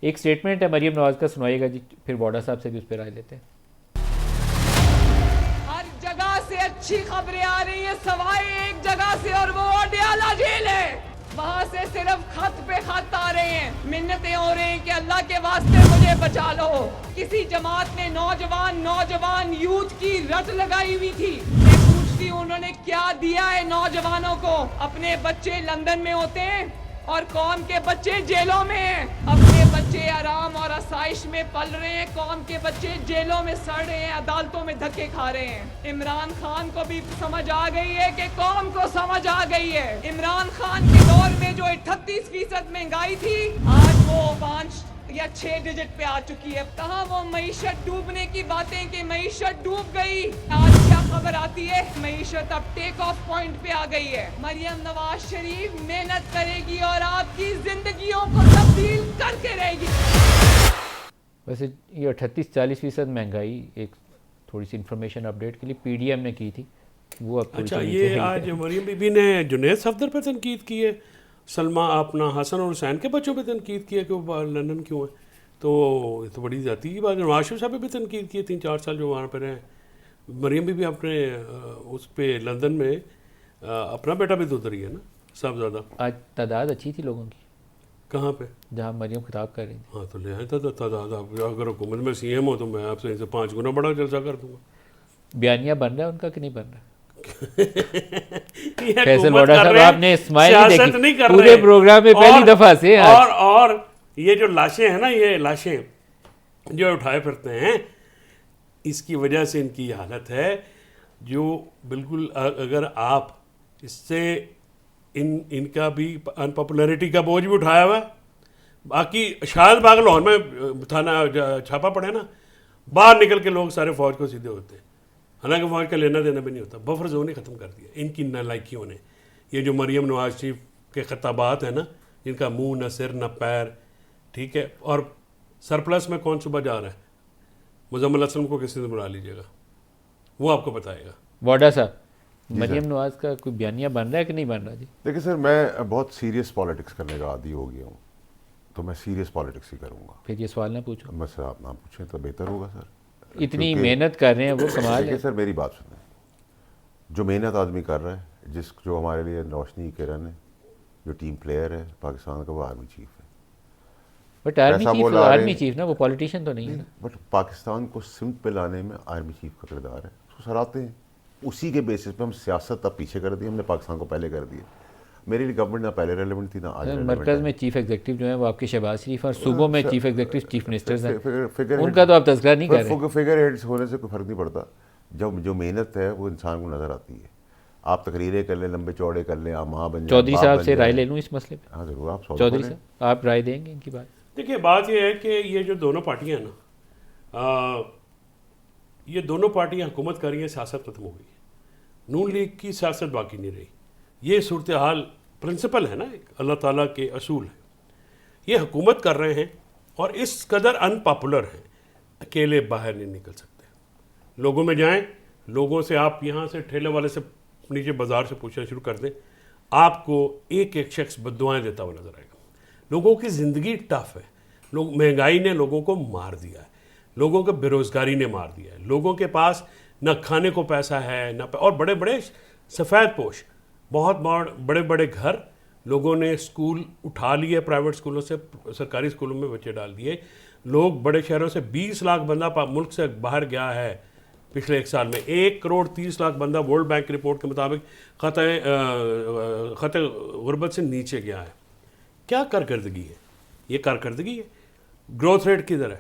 ایک اسٹیٹمنٹ ہے مریم نواز کا, سنائیے گا جی, پھر واڈا صاحب سے بھی اس پہ رائے لیتے ہیں. ہر جگہ سے اچھی خبریں آ رہی ہیں سوائے ایک جگہ سے, اور وہ اڈیالہ جیل ہے. وہاں سے صرف خط پہ خط آ رہے ہیں, منتیں ہو رہی ہیں کہ اللہ کے واسطے مجھے بچا لو. کسی جماعت میں نوجوان یوتھ کی رٹ لگائی ہوئی تھی. میں پوچھتی ہوں انہوں نے کیا دیا ہے نوجوانوں کو؟ اپنے بچے لندن میں ہوتے ہیں اور قوم کے بچے جیلوں میں ہیں. اپنے بچے آرام اور آسائش میں پل رہے ہیں, قوم کے بچے جیلوں میں سڑ رہے ہیں, عدالتوں میں دھکے کھا رہے ہیں. عمران خان کو بھی سمجھ آ گئی ہے کہ قوم کو سمجھ آ گئی ہے. عمران خان کے دور میں جو 38% مہنگائی تھی, آج وہ 5 یا 6 ڈیجٹ پہ آ چکی ہے. کہاں وہ معیشت ڈوبنے کی باتیں کہ معیشت ڈوب گئی. آج کیا خبر آتی ہے, معیشت اب ٹیک آف پوائنٹ پہ آ گئی ہے. مریم نواز شریف محنت کرے گی اور آپ کی زندگیوں کو تبدیل کر کے رہے گی. ویسے یہ 38-40% مہنگائی ایک تھوڑی سی انفارمیشن اپڈیٹ کے لیے پی ڈی ایم نے کی تھی, وہ اب اچھا یہ آج مریم بی بی نے جنید صفدر پہ تنقید کی ہے, سلمہ اپنا حسن اور حسین کے بچوں پہ تنقید کی ہے کہ وہ لندن کیوں ہے, تو یہ تو بڑی ذاتی کی بات ہے. نواز شریف صاحب پہ بھی تنقید کی ہے 3-4 سال جو وہاں پہ رہے ہیں. مریم بی بی اپنے اس پہ لندن میں اپنا بیٹا بھی تو ادھر ہی ہے نا سب زیادہ. آج تعداد اچھی تھی لوگوں کی کہاں پہ جہاں مریم خطاب کر رہی تھی. ہاں تو لے آئے تھا تعداد. اگر حکومت میں سی ایم ہو تو میں آپ سے 5 گنا بڑا جلسہ کر دوں گا. بیانیہ بن رہا ہے ان کا کہ نہیں بن رہا؟ یہ فیصل حکومت واڈا کر صاحب رہے ہیں, آپ نے اسمائل سیاست دیکھی نہیں کر پورے رہے. پروگرام میں پہلی دفعہ سے اور یہ جو لاشیں ہیں نا, یہ لاشیں جو اٹھائے پھرتے ہیں, اس کی وجہ سے ان کی یہ حالت ہے جو بالکل اگر آپ اس سے ان کا بھی ان پاپولیرٹی کا بوجھ بھی اٹھایا ہوا ہے. باقی شاید باغ لاہور میں تھانہ چھاپا پڑے نا, باہر نکل کے لوگ سارے فوج کو سیدھے ہوتے ہیں, حالانکہ فوج کا لینا دینا بھی نہیں ہوتا. بفر زون ہی ختم کر دیا ان کی نالائکیوں نے. یہ جو مریم نواز شریف کے خطابات ہیں نا, جن کا منہ نہ سر نہ پیر, ٹھیک ہے, اور سرپلس میں کون صبح جا رہا ہے, مزمل اسلم کو کسی سے بلا لیجیے گا, وہ آپ کو بتائے گا. واڈا صاحب مریم نواز کا کوئی بیانیہ بن رہا ہے کہ نہیں بن رہا جی؟ دیکھیں سر, میں بہت سیریس پالیٹکس کرنے کا عادی ہو گیا ہوں, تو میں سیریس پالیٹکس ہی کروں گا. پھر یہ سوال نہ پوچھو, میں سر آپ نہ پوچھیں تو بہتر ہوگا سر. اتنی محنت کر رہے ہیں وہ کمال ہے. دیکھیں سر میری بات سنیں, جو محنت آدمی کر رہا ہے, جو ہمارے لیے روشنی کی کرن ہے, جو ٹیم پلیئر ہے پاکستان کا, وہ آرمی چیف ہے. بٹ آرمی چیف نا, وہ پولیٹیشین تو نہیں ہے نا. بٹ پاکستان کو سمت پہ لانے میں آرمی چیف کا کردار ہے, اس کو سراہتے ہیں. اسی کے بیسس پہ ہم سیاست اب پیچھے کر دی, ہم نے پاکستان کو پہلے کر دیا. میرے لیے گورنمنٹ نہ پہلے ریلیونٹ تھی نہ آج ریلیونٹ ہے. مرکز میں چیف ایگزیکٹو جو ہیں وہ آپ کے شہباز شریف, اور صوبوں میں چیف ایگزیکٹو چیف منسٹرز ہیں, ان کا تو آپ تذکرہ نہیں کر رہے. فگر ہیڈس ہونے سے کوئی فرق نہیں پڑتا. جب جو محنت ہے وہ انسان کو نظر آتی ہے. آپ تقریریں کر لیں, لمبے چوڑے کر لیں, آپ ماں بن جائیں. چودھری صاحب سے رائے لے لوں اس مسئلے پہ. ہاں ضرور, آپ چودھری صاحب آپ رائے دیں گے ان کی بات؟ دیکھیے بات یہ ہے کہ یہ جو دونوں پارٹیاں ہیں نا, یہ دونوں پارٹیاں حکومت کر رہی ہیں, سیاست ختم ہو گئی ہے. نون لیگ کی سیاست باقی نہیں رہی. یہ صورتحال پرنسپل ہے نا, ایک اللہ تعالیٰ کے اصول ہیں. یہ حکومت کر رہے ہیں اور اس قدر ان پاپولر ہیں, اکیلے باہر نہیں نکل سکتے. لوگوں میں جائیں, لوگوں سے آپ یہاں سے ٹھیلے والے سے نیچے بازار سے پوچھنا شروع کر دیں, آپ کو ایک ایک شخص بددعائیں دیتا ہوا نظر آئے گا. لوگوں کی زندگی ٹف ہے. مہنگائی نے لوگوں کو مار دیا ہے, لوگوں کو بے روزگاری نے مار دیا ہے, لوگوں کے پاس نہ کھانے کو پیسہ ہے نہ اور بڑے بڑے سفید پوش بہت بڑے بڑے گھر لوگوں نے اسکول اٹھا لیے, پرائیویٹ اسکولوں سے سرکاری اسکولوں میں بچے ڈال دیے. لوگ بڑے شہروں سے 20 لاکھ بندہ ملک سے باہر گیا ہے پچھلے 1 سال میں. 1,30,00,000 بندہ ورلڈ بینک کی رپورٹ کے مطابق خط غربت سے نیچے گیا ہے. کیا کارکردگی ہے؟ یہ کارکردگی ہے. گروتھ ریٹ کدھر ہے؟